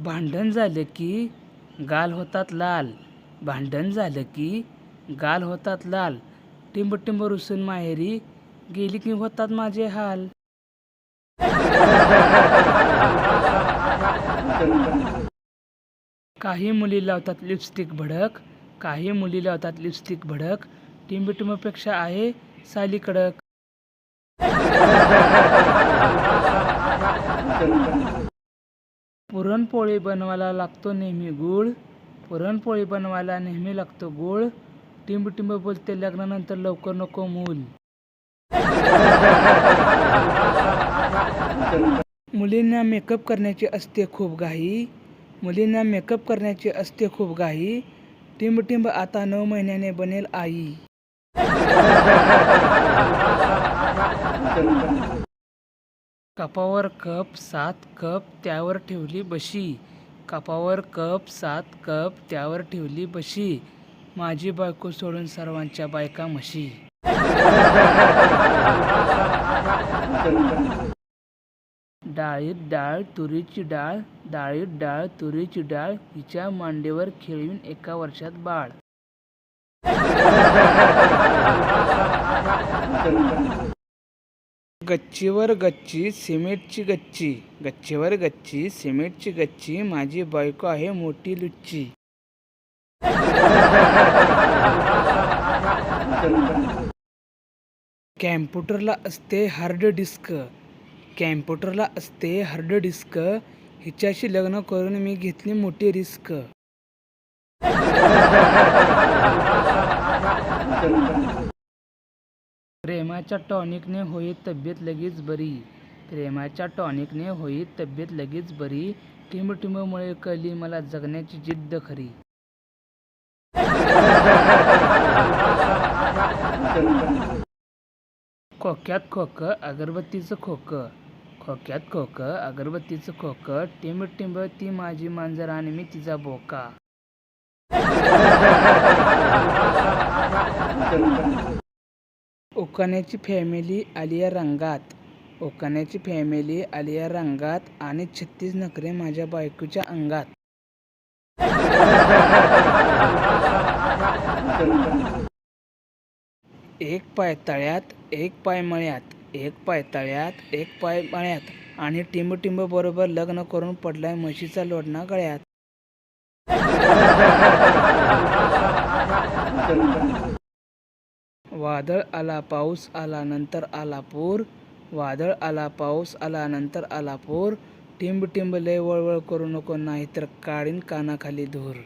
भांडण झालं की गाल होतात लाल. भांडण झालं की गाल होतात लाल. टिंब रुसून माहेरी गेली की होतात माझे हाल. काही मुली लावतात लिपस्टिक भडक. काही मुली लावतात लिपस्टिक भडक. टिंबपेक्षा आहे साली कडक. पुरणपोळी बनवायला लागतो नेहमी गूळ. पुरणपोळी बनवायला नेहमी लागतो गूळ. टिंब बोलते लग्नानंतर लवकर नको मूल. मुलींना मेकअप करण्याची असते खूप घाई. मुलींना मेकअप करण्याची असते खूप घाई. टिंब आता 9 महिन्याने बनेल आई. कपावर कप 7 कप त्यावर ठेवली बशी. कपावर कप 7 कप त्यावर ठेवली बशी. माझी बायको सोडून सर्वांच्या बायका म्हशी. डाळीत डाळ तुरीची डाळ. डाळीत डाळ तुरीची डाळ. हिच्या मांडीवर खेळवीन 1 वर्षात बाळ. गच्चीवर गच्ची सिमेंटची गच्ची. गच्चीवर गच्ची सिमेंटची गच्ची. माझी बायको आहे मोठी लुच्ची. कॅम्प्युटरला असते हार्ड डिस्क. कॅम्प्युटरला असते हार्ड डिस्क. हिच्याशी लग्न करून मी घेतली मोठी रिस्क. प्रेमाच्या टॉनिकने होई तब्येत लगेच बरी. प्रेमाच्या टॉनिकने होई तब्येत लगेच बरी. टिंबमुळे कळली मला जगण्याची जिद्द खरी. खोक्यात खोकं अगरबत्तीचं खोकं. खोक्यात खोकं अगरबत्तीचं खोकं. टिंब ती माझी मांजर आणि मी तिचा बोका. उकाण्याची फॅमिली आलिया रंगात. उकाण्याची फॅमिली आलिया रंगात. आणि 36 नखरे माझ्या बायकोच्या अंगात. एक पाय तळ्यात एक पाय मळ्यात. एक पाय तळ्यात एक पाय मळ्यात. आणि टिंब बरोबर लग्न करून पडलाय म्हशीचा लोढणा गळ्यात. वादळ आला पाऊस आला नंतर आला पूर. वादळ आला पाऊस आला नंतर आला पूर. टिंब लय वळवळ करू नको नाहीतर काढीन कानाखाली धूर.